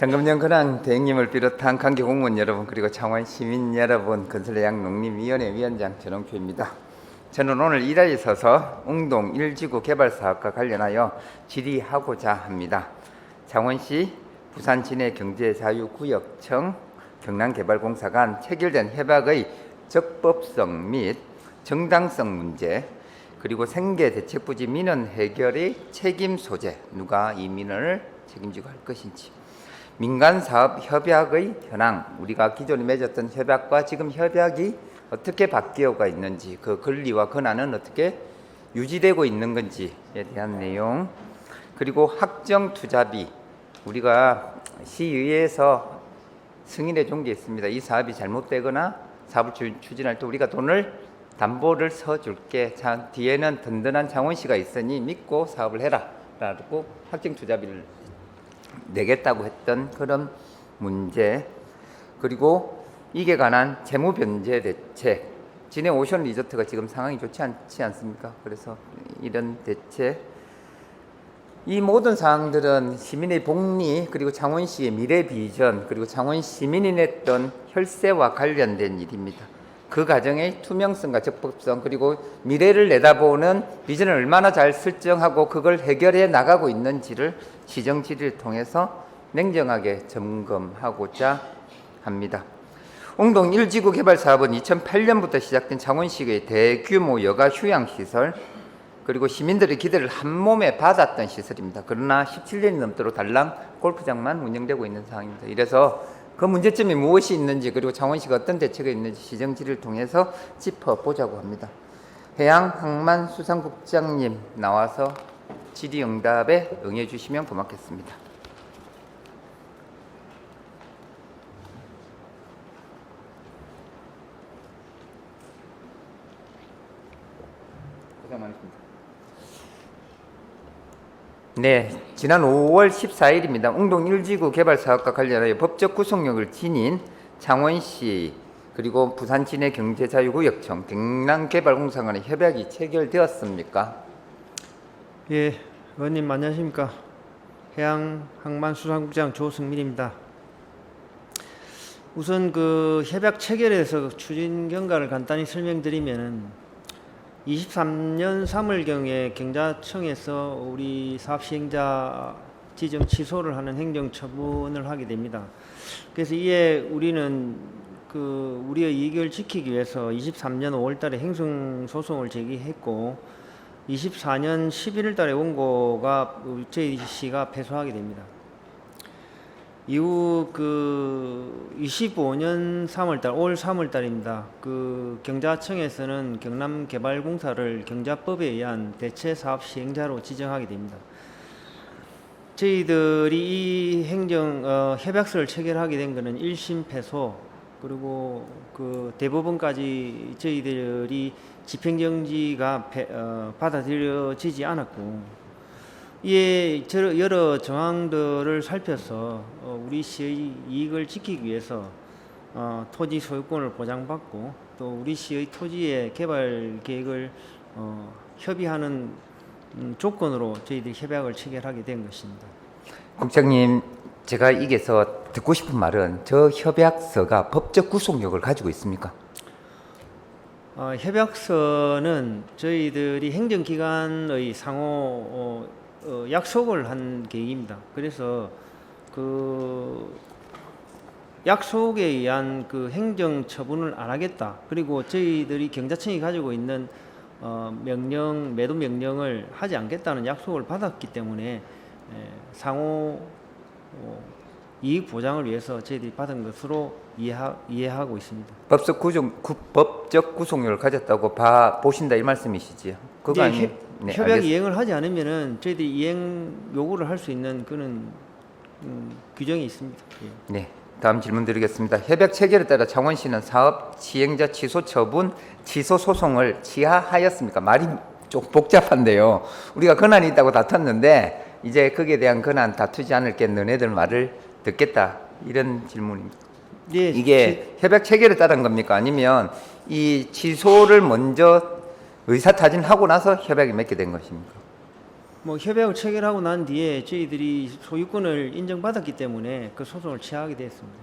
정금영 근황 대행님을 비롯한 관계 공무원 여러분, 그리고 창원 시민 여러분, 건설해양 농림위원회 위원장 전홍표입니다. 저는 오늘 이 자리에 서서 웅동 1지구 개발 사업과 관련하여 질의하고자 합니다. 창원시 부산 진해 경제자유구역청 경남개발공사 간 체결된 협약의 적법성 및 정당성 문제, 그리고 생계 대책 부지 민원 해결의 책임 소재, 누가 이 민원을 책임지고 할 것인지, 민간사업 협약의 현황, 우리가 기존에 맺었던 협약과 지금 협약이 어떻게 바뀌어가 있는지, 그 권리와 권한은 어떻게 유지되고 있는 건지에 대한 내용, 그리고 확정투자비, 우리가 시의회에서 승인해 준 게 있습니다. 이 사업이 잘못되거나 사업을 추진할 때 우리가 돈을 담보를 서줄게, 뒤에는 든든한 창원시가 있으니 믿고 사업을 해라 라고 확정투자비를 내겠다고 했던 그런 문제, 그리고 이게 관한 재무변제 대책, 진해 오션 리조트가 지금 상황이 좋지 않지 않습니까? 그래서 이런 대책, 이 모든 사항들은 시민의 복리, 그리고 창원시의 미래 비전, 그리고 창원 시민이 냈던 혈세와 관련된 일입니다. 그 과정의 투명성과 적법성, 그리고 미래를 내다보는 비전을 얼마나 잘 설정하고 그걸 해결해 나가고 있는지를 시정 질의를 통해서 냉정하게 점검하고자 합니다. 웅동 1지구 개발 사업은 2008년부터 시작된 창원시의 대규모 여가 휴양시설, 그리고 시민들의 기대를 한몸에 받았던 시설입니다. 그러나 17년이 넘도록 달랑 골프장만 운영되고 있는 상황입니다. 이래서 그 문제점이 무엇이 있는지, 그리고 창원시가 어떤 대책이 있는지 시정 질의를 통해서 짚어보자고 합니다. 해양항만수산국장님 나와서 질의응답에 응해 주시면 고맙겠습니다. 고생 많으십니다. 네, 지난 5월 14일입니다. 웅동 1지구 개발 사업과 관련하여 법적 구속력을 지닌 창원시 그리고 부산 진해 경제자유구역청 경남개발공사 간의 협약이 체결되었습니까? 예, 의원님 안녕하십니까? 해양항만수산국장 조승민입니다. 우선 그 협약 체결에서 추진 경과를 간단히 설명드리면 23년 3월경에 경자청에서 우리 사업 시행자 지정 취소를 하는 행정 처분을 하게 됩니다. 그래서 이에 우리는 우리의 이익을 지키기 위해서 23년 5월달에 행정 소송을 제기했고 24년 11월달에 원고가 저희 시가 패소하게 됩니다. 이후 25년 3월달, 올 3월달입니다. 경자청에서는 경남개발공사를 경자법에 의한 대체사업 시행자로 지정하게 됩니다. 저희들이 이 협약서를 체결하게 된 것은 1심 패소, 그리고 대법원까지 저희들이 집행정지가 받아들여지지 않았고, 이에 여러 정황들을 살펴서 우리 시의 이익을 지키기 위해서 토지 소유권을 보장받고 또 우리 시의 토지의 개발 계획을 협의하는 조건으로 저희들이 협약을 체결하게 된 것입니다. 국장님, 제가 이게서 듣고 싶은 말은 저 협약서가 법적 구속력을 가지고 있습니까? 협약서는 저희들이 행정기관의 상호 약속을 한 계획입니다. 그래서 약속에 의한 행정 처분을 안 하겠다. 그리고 저희들이 경자청이 가지고 있는 매도 명령을 하지 않겠다는 약속을 받았기 때문에 상호 이익 보장을 위해서 저희들이 받은 것으로 이해하고 있습니다. 법적 구속력을 가졌다고 보신다 이 말씀이시지요? 그거 아니에요? 네, 협약 이행을 하지 않으면은 저희들이 이행 요구를 할 수 있는 그런 규정이 있습니다. 예. 네, 다음 질문 드리겠습니다. 협약 체결에 따라 창원시는 사업 시행자 취소 처분, 취소 소송을 취하하였습니까? 말이 좀 복잡한데요. 우리가 권한이 있다고 다퉜는데 이제 거기에 대한 권한 다투지 않을게 너네들 말을 듣겠다, 이런 질문입니다. 예, 이게 협약 체결에 따른 겁니까? 아니면 이 취소를 먼저 의사타진하고 나서 협약이 맺게 된 것입니까? 뭐 협약을 체결하고 난 뒤에 저희들이 소유권을 인정받았기 때문에 그 소송을 취하하게 됐습니다.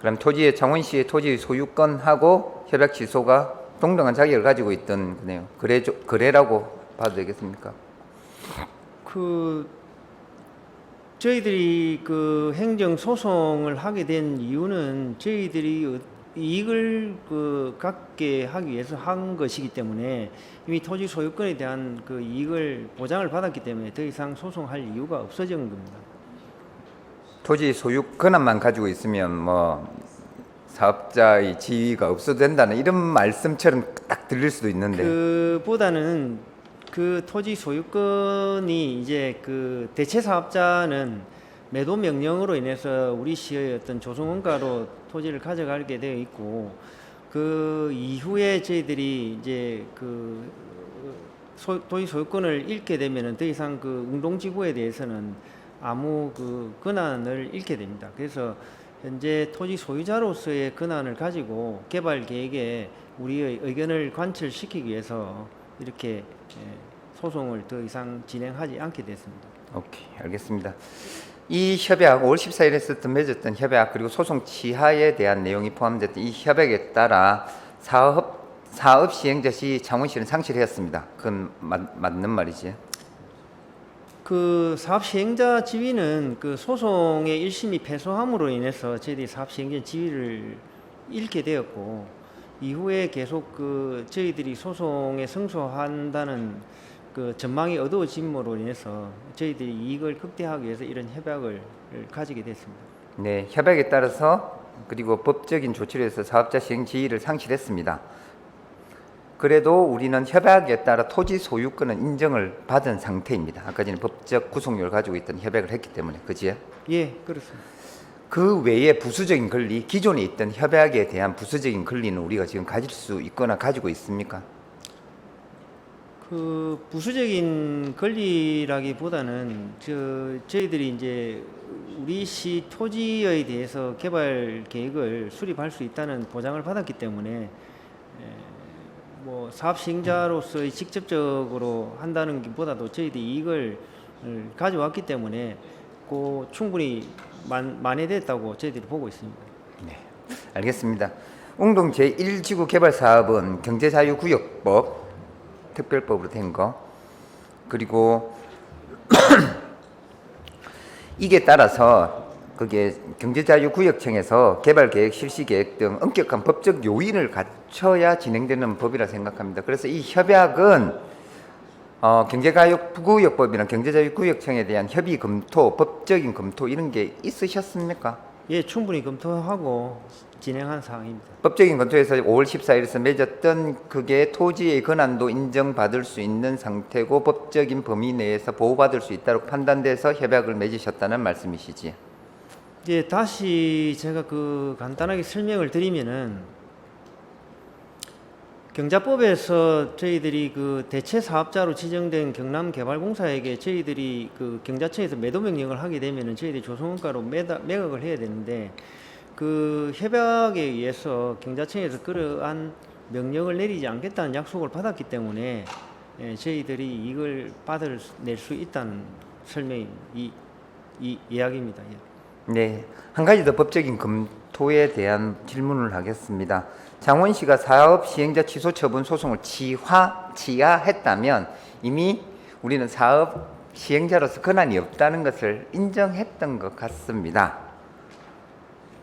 그럼 토지의 창원시의 토지 소유권하고 협약 취소가 동등한 자격을 가지고 있던 거네요. 거래라고 봐도 되겠습니까? 그 저희들이 그 행정 소송을 하게 된 이유는 저희들이 이익을 갖게 하기 위해서 한 것이기 때문에 이미 토지 소유권에 대한 그 이익을 보장을 받았기 때문에 더 이상 소송할 이유가 없어진 겁니다. 토지 소유 권한만 가지고 있으면 뭐 사업자의 지위가 없어도 된다는 이런 말씀처럼 딱 들릴 수도 있는데 그보다는 그 토지 소유권이 이제 그 대체 사업자는 매도 명령으로 인해서 우리 시의 어떤 조성원가로 토지를 가져가게 되어 있고 그 이후에 저희들이 이제 그 토지 소유권을 잃게 되면은 더 이상 그 응동지구에 대해서는 아무 그 권한을 잃게 됩니다. 그래서 현재 토지 소유자로서의 권한을 가지고 개발 계획에 우리의 의견을 관철시키기 위해서 이렇게 소송을 더 이상 진행하지 않게 됐습니다. 오케이, 알겠습니다. 이 협약 5월 14일에 맺었던 협약 그리고 소송 취하에 대한 내용이 포함됐던 이 협약에 따라 사업 시행자 시 창원시는 상실했습니다. 그건 맞는 말이지. 그 사업 시행자 지위는 그 소송의 1심이 패소함으로 인해서 저희들이 사업 시행자 지위를 잃게 되었고 이후에 계속 그 저희들이 소송에 승소한다는 그 전망이 어두워짐으로 인해서 저희들이 이익을 극대화하기 위해서 이런 협약을 가지게 됐습니다. 네, 협약에 따라서 그리고 법적인 조치를 해서 사업자 시행 지위를 상실했습니다. 그래도 우리는 협약에 따라 토지 소유권은 인정을 받은 상태입니다. 아까 전에 법적 구속력을 가지고 있던 협약을 했기 때문에, 그지요? 예, 그렇습니다. 그 외에 부수적인 권리, 기존에 있던 협약에 대한 부수적인 권리는 우리가 지금 가질 수 있거나 가지고 있습니까? 그 부수적인 권리라기보다는 저희들이 이제 우리 시 토지에 대해서 개발 계획을 수립할 수 있다는 보장을 받았기 때문에 뭐 사업 시행자로서의 직접적으로 한다는 것보다도 저희들이 이익을 가져왔기 때문에 그 충분히 만회됐다고 저희들이 보고 있습니다. 네, 알겠습니다. 웅동 제1지구 개발 사업은 경제자유구역법 특별법으로 된 거, 그리고 이게 따라서 그게 경제자유구역청에서 개발계획, 실시계획 등 엄격한 법적 요인을 갖춰야 진행되는 법이라 생각합니다. 그래서 이 협약은 경제자유구역법이나 경제자유구역청에 대한 협의 검토, 법적인 검토 이런 게 있으셨습니까? 예, 충분히 검토하고 진행한 사항입니다. 법적인 검토에서 5월 14일에서 맺었던 그게 토지의 권한도 인정받을 수 있는 상태고 법적인 범위 내에서 보호받을 수 있다고 판단돼서 협약을 맺으셨다는 말씀이시지? 이제 다시 제가 그 간단하게 설명을 드리면은 경자법에서 저희들이 그 대체 사업자로 지정된 경남개발공사에게 저희들이 그 경자청에서 매도 명령을 하게 되면은 저희들이 조성원가로 매각을 해야 되는데 그 협약에 의해서 경자청에서 그러한 명령을 내리지 않겠다는 약속을 받았기 때문에 저희들이 이걸 낼 수 있다는 설명이 이 이야기입니다. 예. 네, 한 가지 더 법적인 검토에 대한 질문을 하겠습니다. 창원시가 사업 시행자 취소 처분 소송을 취하했다면 이미 우리는 사업 시행자로서 권한이 없다는 것을 인정했던 것 같습니다.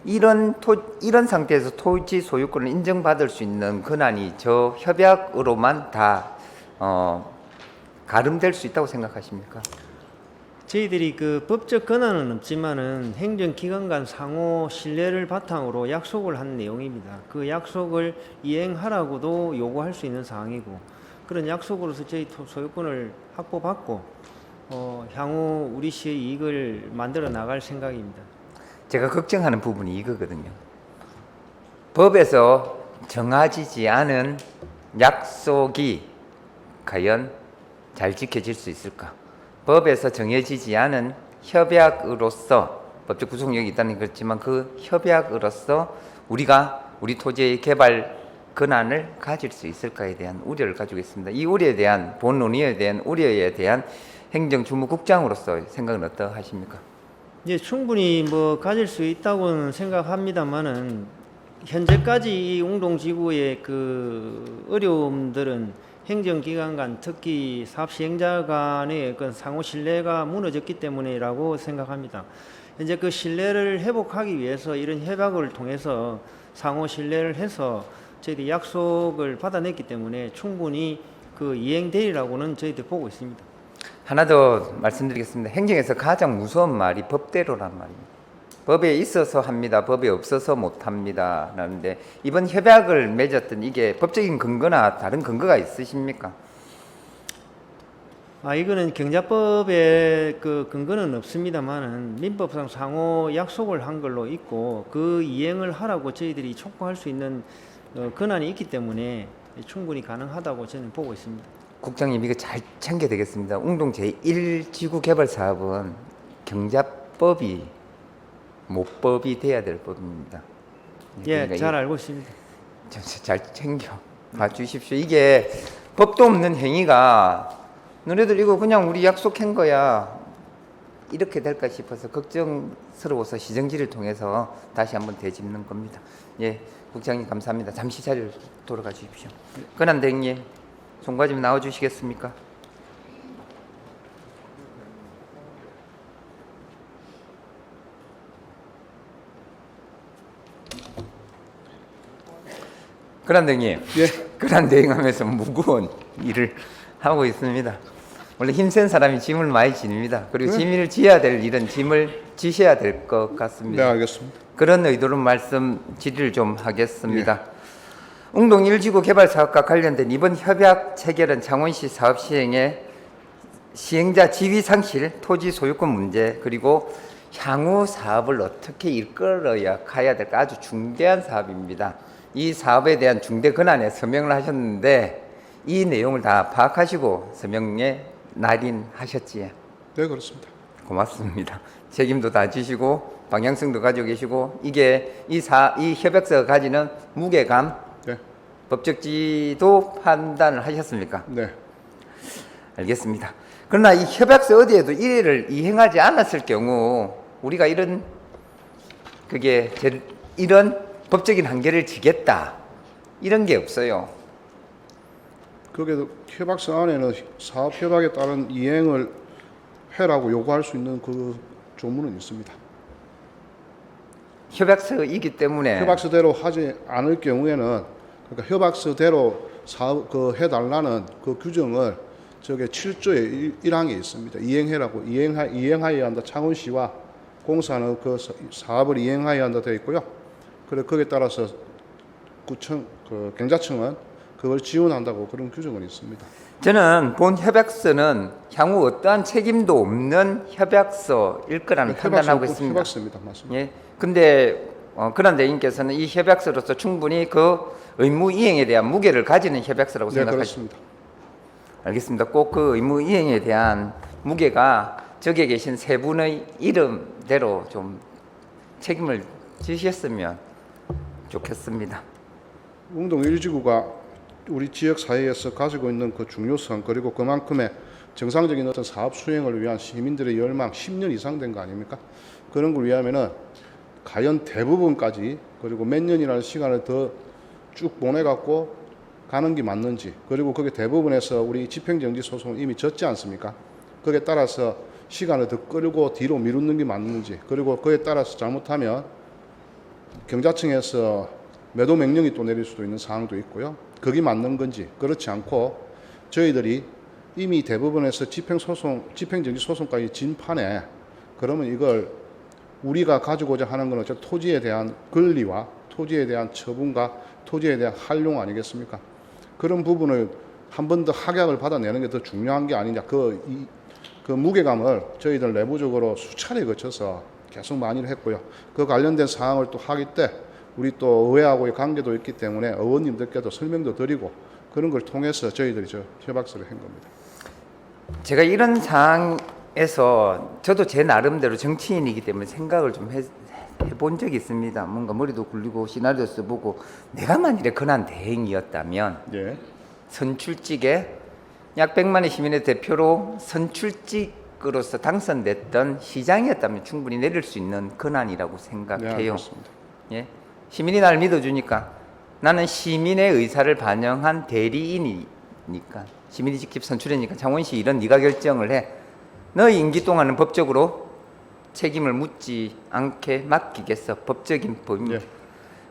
이런 상태에서 토지 소유권을 인정받을 수 있는 권한이 저 협약으로만 다 가름될 수 있다고 생각하십니까? 저희들이 그 법적 권한은 없지만은 행정기관 간 상호 신뢰를 바탕으로 약속을 한 내용입니다. 그 약속을 이행하라고도 요구할 수 있는 사항이고 그런 약속으로서 저희 소유권을 확보받고 향후 우리 시의 이익을 만들어 나갈 생각입니다. 제가 걱정하는 부분이 이거거든요. 법에서 정해지지 않은 약속이 과연 잘 지켜질 수 있을까? 법에서 정해지지 않은 협약으로서 법적 구속력이 있다는 그렇지만 그 협약으로서 우리가 우리 토지의 개발 권한을 가질 수 있을까에 대한 우려를 가지고 있습니다. 이 우려에 대한 본 논의에 대한 우려에 대한 행정주무국장으로서 생각은 어떠하십니까? 이제 충분히 뭐 가질 수 있다고는 생각합니다만은 현재까지 이 웅동지구의 그 어려움들은 행정기관 간 특히 사업 시행자 간의 그 상호 신뢰가 무너졌기 때문이라고 생각합니다. 현재 그 신뢰를 회복하기 위해서 이런 협약을 통해서 상호 신뢰를 해서 저희들이 약속을 받아냈기 때문에 충분히 그 이행되리라고는 저희들이 보고 있습니다. 하나 더 말씀드리겠습니다. 행정에서 가장 무서운 말이 법대로란 말입니다. 법에 있어서 합니다. 법에 없어서 못합니다. 라는데 이번 협약을 맺었던 이게 법적인 근거나 다른 근거가 있으십니까? 이거는 경자법에 그 근거는 없습니다만은 민법상 상호 약속을 한 걸로 있고 그 이행을 하라고 저희들이 촉구할 수 있는 권한이 있기 때문에 충분히 가능하다고 저는 보고 있습니다. 국장님 이거 잘 챙겨야 되겠습니다. 웅동 제1지구 개발 사업은 경자법이 모법이 돼야 될 법입니다. 예, 그러니까 잘 알고 있습니다. 잘 챙겨 봐주십시오. 이게 법도 없는 행위가 너네들 이거 그냥 우리 약속한 거야 이렇게 될까 싶어서 걱정스러워서 시정지를 통해서 다시 한번 되짚는 겁니다. 예, 국장님 감사합니다. 잠시 자리를 돌아가 주십시오. 권한대행님, 송과 좀 나와주시겠습니까? 권한대행님, 예. 권한대행하면서 무거운 일을 하고 있습니다. 원래 힘센 사람이 짐을 많이 지닙니다. 그리고 짐을 지어야 될 일은 짐을 지셔야 될 것 같습니다. 네, 알겠습니다. 그런 의도로 말씀 질의를 좀 하겠습니다. 웅동 1지구 개발 사업과 관련된 이번 협약 체결은 창원시 사업 시행에 시행자 지위 상실, 토지 소유권 문제, 그리고 향후 사업을 어떻게 이끌어야 가야 될까 아주 중대한 사업입니다. 이 사업에 대한 중대 권한에 서명을 하셨는데 이 내용을 다 파악하시고 서명에 날인하셨지요. 네, 그렇습니다. 고맙습니다. 책임도 다 지시고 방향성도 가지고 계시고 이게 이 협약서가 가지는 무게감, 네, 법적지도 판단을 하셨습니까? 네, 알겠습니다. 그러나 이 협약서 어디에도 이를 이행하지 않았을 경우 우리가 이런 법적인 한계를 지겠다 이런 게 없어요. 거기에 협약서 안에는 사업 협약에 따른 이행을 해라고 요구할 수 있는 그 조문은 있습니다. 협약서이기 때문에 협약서대로 하지 않을 경우에는 그러니까 협약서대로 사업 그 해달라는 그 규정을 저게 7조의 1항에 있습니다. 이행해라고 이행하여야 한다. 창원시와 공사는 그 사업을 이행하여야 한다 되어 있고요. 그래 거기에 따라서 구청 그 경자청은 그걸 지원한다고 그런 규정은 있습니다. 저는 본 협약서는 향후 어떠한 책임도 없는 협약서일 거라는 판단하고 있습니다. 협약서입니다. 맞습니다. 예. 근데 권한대행님께서는 이 협약서로서 충분히 그 의무 이행에 대한 무게를 가지는 협약서라고 네, 생각하십니까? 그렇습니다. 알겠습니다. 꼭 그 의무 이행에 대한 무게가 저기에 계신 세 분의 이름대로 좀 책임을 지셨으면 좋겠습니다. 웅동 1지구가 우리 지역 사회에서 가지고 있는 그 중요성 그리고 그만큼의 정상적인 어떤 사업 수행을 위한 시민들의 열망 10년 이상 된 거 아닙니까? 그런 걸 위하면은 과연 대부분까지 그리고 몇 년이라는 시간을 더 쭉 보내갖고 가는 게 맞는지 그리고 그게 대부분에서 우리 집행정지 소송은 이미 졌지 않습니까? 거기에 따라서 시간을 더 끌고 뒤로 미루는 게 맞는지 그리고 그에 따라서 잘못하면 경자청에서 매도 명령이 또 내릴 수도 있는 상황도 있고요. 그게 맞는 건지 그렇지 않고 저희들이 이미 대부분에서 집행정지 소송까지 진 판에 그러면 이걸 우리가 가지고자 하는 건 어차피 토지에 대한 권리와 토지에 대한 처분과 토지에 대한 활용 아니겠습니까? 그런 부분을 한 번 더 확약을 받아내는 게 더 중요한 게 아니냐. 그 무게감을 저희들 내부적으로 수차례 거쳐서 계속 많이 했고요. 그 관련된 사항을 또 하기 때 우리 또 의회하고의 관계도 있기 때문에 의원님들께도 설명도 드리고 그런 걸 통해서 저희들이 저 협약서를 한 겁니다. 제가 이런 상황에서 저도 제 나름대로 정치인이기 때문에 생각을 좀 해본 적이 있습니다. 뭔가 머리도 굴리고 시나리오 써보고 내가 만일에 권한대행이었다면 예. 선출직에 약 100만의 시민의 대표로 선출직으로서 당선됐던 시장이었다면 충분히 내릴 수 있는 권한이라고 네, 생각해요. 알겠습니다. 예? 시민이 날 믿어주니까 나는 시민의 의사를 반영한 대리인이니까 시민이 직접 선출이니까 창원시 이런 네가 결정을 해. 너의 임기 동안은 법적으로 책임을 묻지 않게 맡기겠어. 법적인 법입니다. 예.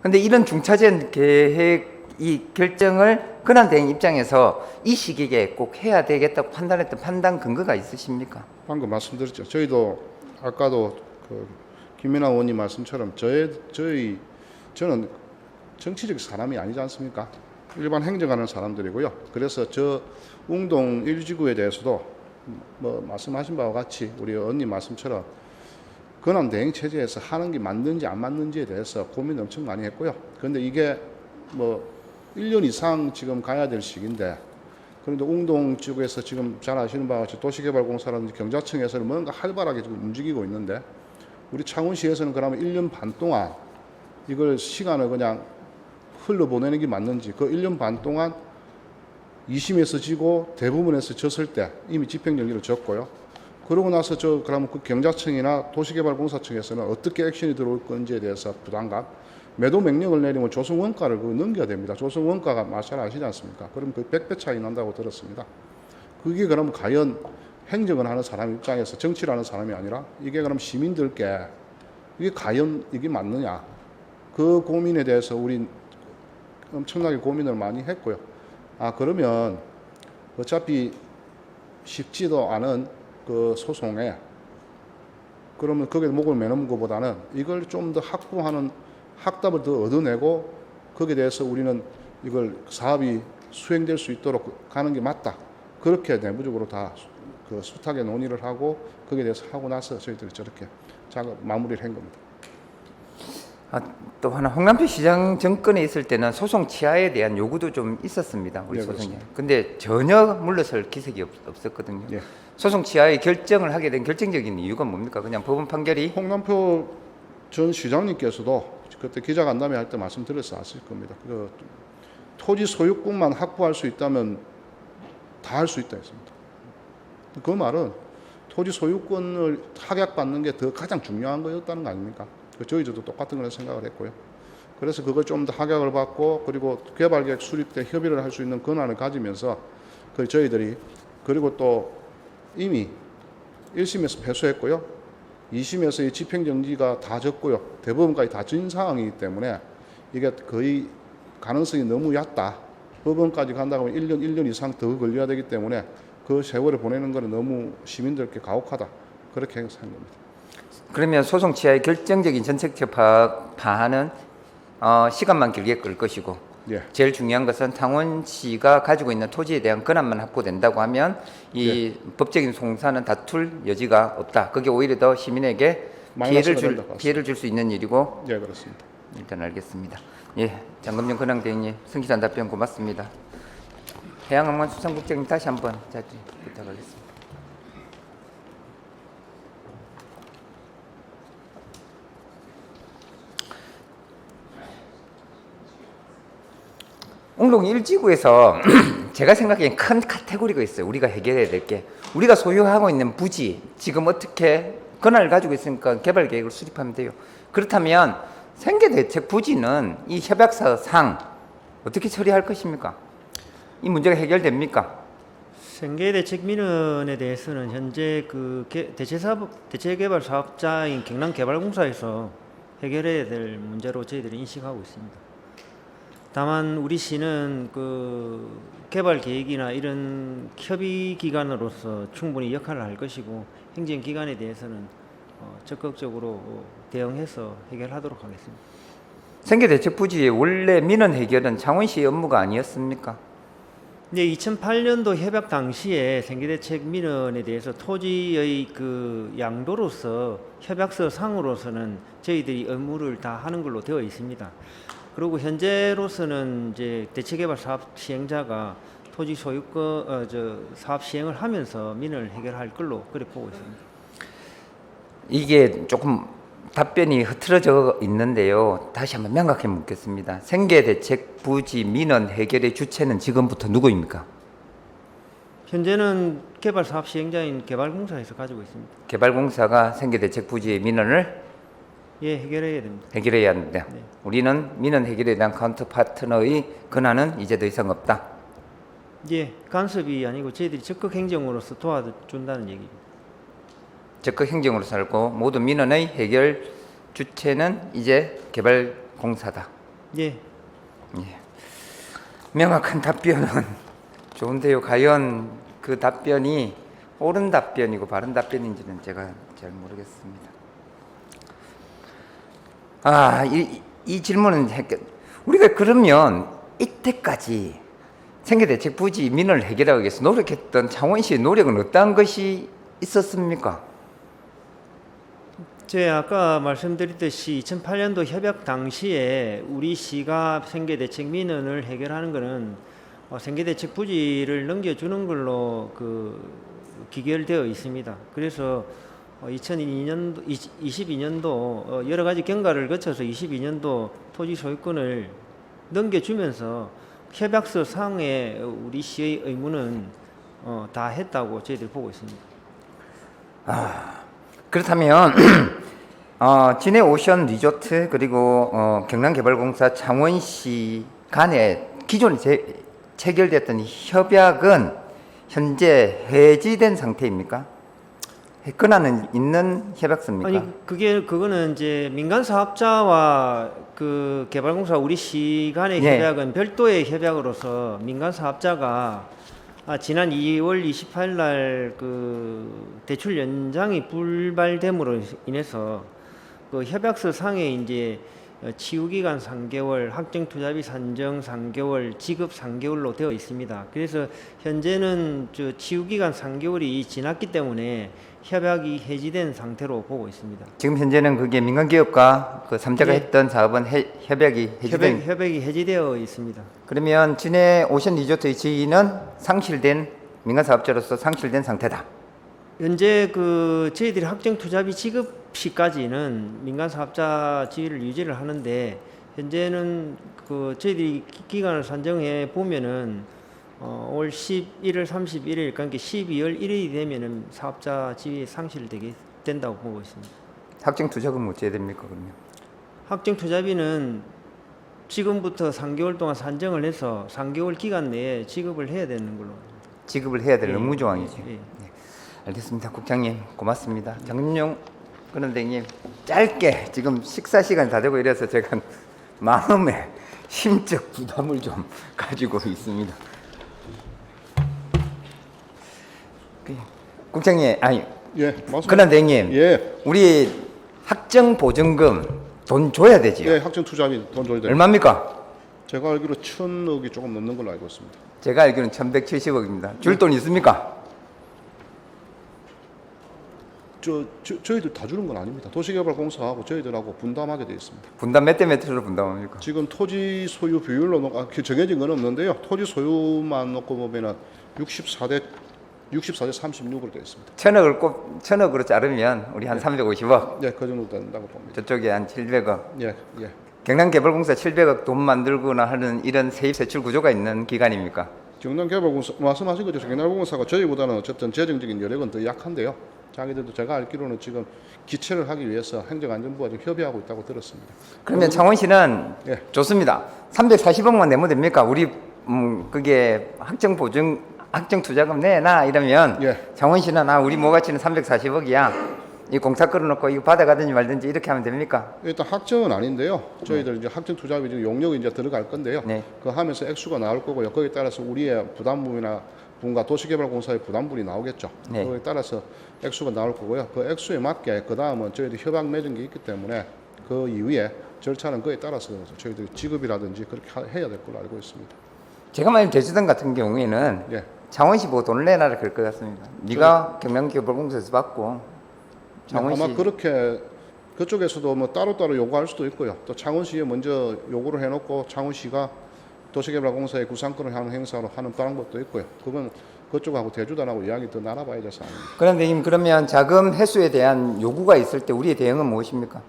근데 이런 중차전 계획 이 결정을 권한대행 입장에서 이 시기에 꼭 해야 되겠다고 판단했던 판단 근거가 있으십니까? 방금 말씀드렸죠. 저희도 아까도 그 김민아 의원님 말씀처럼 저는 정치적 사람이 아니지 않습니까? 일반 행정하는 사람들이고요. 그래서 저 웅동 1지구에 대해서도 뭐 말씀하신 바와 같이 우리 의원님 말씀처럼 권한 대행 체제에서 하는 게 맞는지 안 맞는지에 대해서 고민 엄청 많이 했고요. 그런데 이게 뭐 1년 이상 지금 가야 될 시기인데, 그런데 웅동 지구에서 지금 잘 아시는 바와 같이 도시개발공사라든지 경자청에서는 뭔가 활발하게 지금 움직이고 있는데, 우리 창원시에서는 그러면 1년 반 동안 이걸 시간을 그냥 흘러보내는 게 맞는지, 그 1년 반 동안 2심에서 지고 대부분에서 졌을 때 이미 집행정지를 졌고요. 그러고 나서 그러면 그 경자청이나 도시개발공사청에서는 어떻게 액션이 들어올 건지에 대해서 부담감, 매도 명령을 내리면 조성원가를 넘겨야 됩니다. 조성원가가 잘 아시지 않습니까? 그럼 그 100배 차이 난다고 들었습니다. 그게 그럼 과연 행정을 하는 사람 입장에서 정치를 하는 사람이 아니라 이게 그럼 시민들께 이게 과연 이게 맞느냐? 그 고민에 대해서 우리 엄청나게 고민을 많이 했고요. 그러면 어차피 쉽지도 않은 그 소송에 그러면 거기에 목을 매는 것보다는 이걸 좀 더 확보하는 확답을 더 얻어내고 거기에 대해서 우리는 이걸 사업이 수행될 수 있도록 가는 게 맞다. 그렇게 내부적으로 다 그 숱하게 논의를 하고 거기에 대해서 하고 나서 저희들이 저렇게 작업 마무리를 한 겁니다. 또 하나 홍남표 시장 정권에 있을 때는 소송 취하에 대한 요구도 좀 있었습니다. 우리 네, 소송에. 그렇습니다. 근데 전혀 물러설 기색이 없었거든요. 예. 소송 취하에 결정을 하게 된 결정적인 이유가 뭡니까? 그냥 법원 판결이 홍남표 전 시장님께서도 그때 기자간담회 할 때 말씀드렸을 겁니다. 그 토지 소유권만 확보할 수 있다면 다 할 수 있다 했습니다. 그 말은 토지 소유권을 확약받는 게 더 가장 중요한 거였다는 거 아닙니까? 저희도 똑같은 걸 생각을 했고요. 그래서 그걸 좀 더 확약을 받고 그리고 개발계획 수립 때 협의를 할 수 있는 권한을 가지면서 저희들이 그리고 또 이미 1심에서 패소했고요. 2심에서 이 집행정지가 다 졌고요. 대법원까지 다 진 상황이기 때문에 이게 거의 가능성이 너무 얕다. 법원까지 간다고 하면 1년 이상 더 걸려야 되기 때문에 그 세월을 보내는 것은 너무 시민들께 가혹하다. 그렇게 생각한 겁니다. 그러면 소송 취하의 결정적인 정책적 파안은 시간만 길게 끌 것이고 예. 제일 중요한 것은 창원시가 가지고 있는 토지에 대한 권한만 확보된다고 하면 이 법적인 송사는 다툴 여지가 없다. 그게 오히려 더 시민에게 피해를 줄 수 있는 일이고. 예, 그렇습니다. 일단 알겠습니다. 예, 장검정 권한대행님 성실한 답변 고맙습니다. 해양항만수산국장님 다시 한번 자리 부탁하겠습니다. 웅동 1지구에서 제가 생각하기엔 큰 카테고리가 있어요. 우리가 해결해야 될 게, 우리가 소유하고 있는 부지 지금 어떻게 권한을 가지고 있으니까 개발 계획을 수립하면 돼요. 그렇다면 생계대책 부지는 이 협약서상 어떻게 처리할 것입니까? 이 문제가 해결됩니까? 생계대책 민원에 대해서는 현재 그 대체개발 사업자인 경남개발공사에서 해결해야 될 문제로 저희들이 인식하고 있습니다. 다만 우리 시는 그 개발 계획이나 이런 협의 기관으로서 충분히 역할을 할 것이고 행정기관에 대해서는 적극적으로 대응해서 해결하도록 하겠습니다. 생계대책 부지의 원래 민원 해결은 창원시의 업무가 아니었습니까? 네, 2008년도 협약 당시에 생계대책 민원에 대해서 토지의 그 양도로서 협약서 상으로서는 저희들이 업무를 다 하는 걸로 되어 있습니다. 그리고 현재로서는 이제 대체개발 사업 시행자가 토지 소유권 사업 시행을 하면서 민원을 해결할 걸로 그래 보고 있습니다. 이게 조금 답변이 흐트러져 있는데요. 다시 한번 명확히 묻겠습니다. 생계대책 부지 민원 해결의 주체는 지금부터 누구입니까? 현재는 개발 사업 시행자인 개발공사에서 가지고 있습니다. 개발공사가 생계대책 부지의 민원을 예, 해결해야 됩니다. 해결해야 합니다. 네. 우리는 민원 해결에 대한 카운터 파트너의 권한은 이제 더 이상 없다. 예, 간섭이 아니고 저희들이 적극 행정으로서 도와준다는 얘기입니다. 적극 행정으로 살고 모든 민원의 해결 주체는 이제 개발공사다. 예, 예. 명확한 답변은 좋은데요. 과연 그 답변이 옳은 답변이고 바른 답변인지는 제가 잘 모르겠습니다. 이 질문은 우리가 그러면 이때까지 생계대책 부지 민원을 해결하기 위해서 노력했던 창원시의 노력은 어떠한 것이 있었습니까? 제가 아까 말씀드렸듯이 2008년도 협약 당시에 우리 시가 생계대책 민원을 해결하는 것은 생계대책 부지를 넘겨주는 걸로 기결되어 있습니다. 그래서 2022년도, 22년도 여러 가지 경과를 거쳐서 22년도 토지 소유권을 넘겨주면서 협약서 상의 우리 시의 의무는 다 했다고 저희들이 보고 있습니다. 그렇다면 진해 오션 리조트 그리고 경남개발공사 창원시 간에 기존에 체결됐던 협약은 현재 해지된 상태입니까? 권한은 있는 협약서입니까? 아니 그거는 이제 민간 사업자와 그 개발공사 우리 시 간의 예. 협약은 별도의 협약으로서 민간 사업자가 지난 2월 28일 날 그 대출 연장이 불발됨으로 인해서 그 협약서 상에 이제 치유 기간 3개월, 확정 투자비 산정 3개월, 지급 3개월로 되어 있습니다. 그래서 현재는 저 치유 기간 3개월이 지났기 때문에 협약이 해지된 상태로 보고 있습니다. 지금 현재는 그게 민간기업과 그 3자가 예. 했던 사업은 협약이 해지된. 협약이 해지되어 있습니다. 그러면 진해 오션 리조트의 지위는 상실된 민간 사업자로서 상실된 상태다. 현재 그 저희들이 확정 투자비 지급 시까지는 민간 사업자 지위를 유지를 하는데 현재는 그 저희들이 기간을 산정해 보면은 올 11월 31일 그러니까 12월 1일이 되면은 사업자 지위 상실되게 된다고 보고 있습니다. 확정 투자금 어찌해야 됩니까 그러면? 확정 투자비는 지금부터 3개월 동안 산정을 해서 3개월 기간 내에 지급을 해야 되는 걸로. 지급을 해야 될 예, 의무 조항이죠. 예, 예. 네. 알겠습니다. 국장님 고맙습니다. 정윤용 근원장님 짧게 지금 식사 시간이 다 되고 이래서 제가 마음에 심적 부담을 좀 가지고 있습니다. 국장님 아니 예, 맞습니다. 근원장님 예, 우리 학정 보증금 돈 줘야 되지요. 예, 학정 투자비 돈 줘야 돼요. 얼마입니까? 제가 알기로 1,000억이 조금 넘는 걸로 알고 있습니다. 제가 알기로는 1,170억입니다. 줄 돈 있습니까? 저희들 다 주는 건 아닙니다. 도시개발공사하고 저희들하고 분담하게 되어 있습니다. 분담 몇 대 몇으로 분담합니까? 지금 토지 소유 비율로 정해진 건 없는데요. 토지 소유만 놓고 보면은 64대 36으로 되어 있습니다. 1,000억으로 자르면 우리 한 350억, 예, 그 정도 된다고 봅니다. 저쪽에 한 700억. 예, 예. 경남개발공사 700억 돈 만들거나 하는 이런 세입 세출 구조가 있는 기관입니까? 경남개발공사 말씀하신 것처럼 경남개발공사가 저희보다는 어쨌든 재정적인 여력은 더 약한데요. 자기들도 제가 알기로는 지금 기체를 하기 위해서 행정안전부와 지금 협의하고 있다고 들었습니다. 그러면 창원시는 예. 좋습니다. 340억만 내면 됩니까? 우리 그게 학정 투자금 내놔 이러면 예. 창원시는 우리 모가치는 340억이야. 이 공사 끌어놓고 이거 받아가든지 말든지 이렇게 하면 됩니까? 일단 학정은 아닌데요. 저희들 이제 학정 투자비 지금 용역이 이제 들어갈 건데요. 네. 그 하면서 액수가 나올 거고요. 거기에 따라서 우리의 부담분이나 분과 도시개발공사의 부담분이 나오겠죠. 네. 거기에 따라서 액수가 나올 거고요. 그 액수에 맞게 그 다음은 저희들 협약 맺은 게 있기 때문에 그 이후에 절차는 그에 따라서 저희들이 지급이라든지 그렇게 해야 될 걸로 알고 있습니다. 제가 만약 제주당 같은 경우에는 예. 창원시 보고 돈을 내놔라 그럴 것 같습니다. 네가 경남개발공사에서 받고 창원시 아마 그렇게 그쪽에서도 뭐 따로따로 요구할 수도 있고요. 또 창원시에 먼저 요구를 해놓고 창원시가 도시개발공사의 구상권을 하는 행사로 하는 방법도 있고요. 그건 그쪽하고 대주단하고 이야기 더 나눠봐야 돼서 아닙니다. 그런데 그러면 자금 회수에 대한 요구가 있을 때 우리의 대응은 무엇입니까?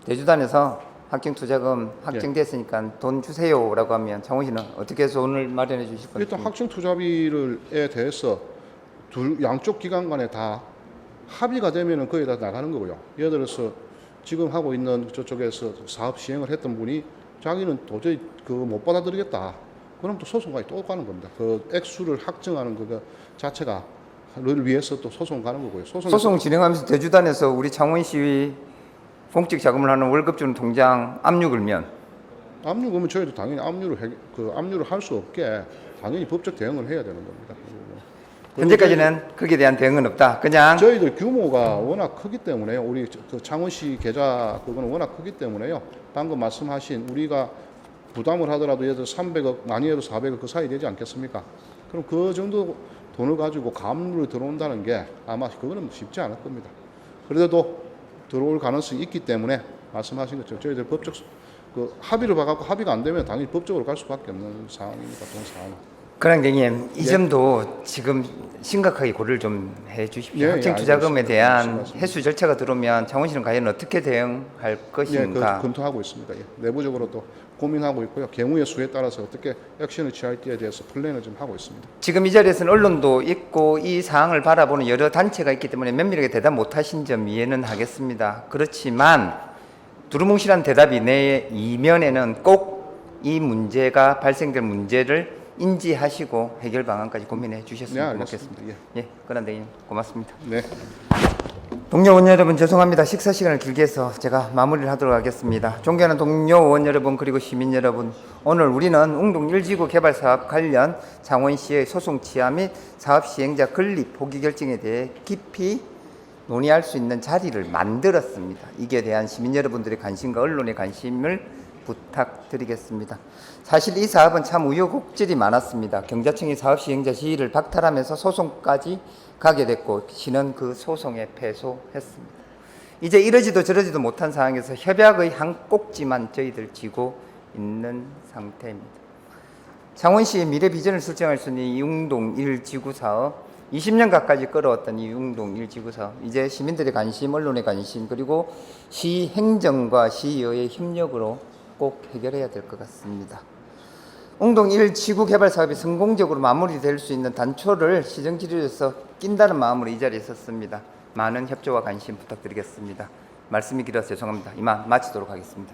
대주단에서 학생투자금 확정됐으니까 돈 주세요라고 하면 창원시는 어떻게 해서 돈을 마련해 주실 건지. 일단 학생 투자비를에 대해서 양쪽 기관 간에 다 합의가 되면은 거의 다 나가는 거고요. 예를 들어서 지금 하고 있는 저쪽에서 사업 시행을 했던 분이 자기는 도저히 그거 못 받아들이겠다. 그럼 또 소송까지 또 가는 겁니다. 그 액수를 확정하는 그거 자체가 를 위해서 또 소송 가는 거고요. 소송 진행하면서 대주단에서 우리 창원시 공적 자금을 하는 월급 주는 통장 압류걸면 압류금은 저희도 당연히 압류를 할 수 없게 당연히 법적 대응을 해야 되는 겁니다. 현재까지는 거기에 대한 대응은 없다. 그냥 저희들 규모가 워낙 크기 때문에요. 우리 그 창원시 계좌 그거는 워낙 크기 때문에요. 방금 말씀하신 우리가 부담을 하더라도 예를 들어 300억 많이 해도 400억 그 사이 되지 않겠습니까? 그럼 그 정도 돈을 가지고 감루를 들어온다는 게 아마 그거는 쉽지 않을 겁니다. 그래도 들어올 가능성이 있기 때문에 말씀하신 것처럼 저희들 법적 그 합의를 봐갖고 합의가 안 되면 당연히 법적으로 갈 수밖에 없는 상황입니다. 돈 상황. 그랑대님 이 점도 지금 심각하게 고려를 좀 해주십시오. 예, 학생 투자금에 대한 알겠습니다. 해수 절차가 들어오면 창원시는 과연 어떻게 대응할 예, 것인가? 검토하고 있습니다. 예. 내부적으로 또 고민하고 있고요. 경우의 수에 따라서 어떻게 액션을 취할지에 대해서 플랜을 좀 하고 있습니다. 지금 이 자리에서는 언론도 있고 이 사항을 바라보는 여러 단체가 있기 때문에 면밀하게 대답 못하신 점 이해는 하겠습니다. 그렇지만 두루뭉실한 대답이 내 이면에는 꼭 이 문제가 발생될 문제를 인지하시고 해결 방안까지 고민해 주셨으면 네, 고맙겠습니다. 알겠습니다. 예, 그란대님 고맙습니다. 네. 동료 의원 여러분 죄송합니다. 식사 시간을 길게 해서 제가 마무리를 하도록 하겠습니다. 존경하는 동료 의원 여러분 그리고 시민 여러분, 오늘 우리는 웅동 1지구 개발 사업 관련 창원시의 소송 취하 및 사업 시행자 건립 포기 결정에 대해 깊이 논의할 수 있는 자리를 만들었습니다. 이에 대한 시민 여러분들의 관심과 언론의 관심을 부탁드리겠습니다. 사실 이 사업은 참 우여곡절이 많았습니다. 경자청이 사업 시행자 지위를 박탈하면서 소송까지 가게 됐고 시는 그 소송에 패소했습니다. 이제 이러지도 저러지도 못한 상황에서 협약의 한 꼭지만 저희들 쥐고 있는 상태입니다. 창원시의 미래 비전을 설정할 수 있는 이 웅동 1지구 사업, 20년 가까이 끌어왔던 이 웅동 1지구 사업, 이제 시민들의 관심, 언론의 관심, 그리고 시 행정과 시의회의 협력으로 꼭 해결해야 될 것 같습니다. 웅동 1지구 개발 사업이 성공적으로 마무리될 수 있는 단초를 시정지리에서 낀다는 마음으로 이 자리에 섰습니다. 많은 협조와 관심 부탁드리겠습니다. 말씀이 길어서 죄송합니다. 이만 마치도록 하겠습니다.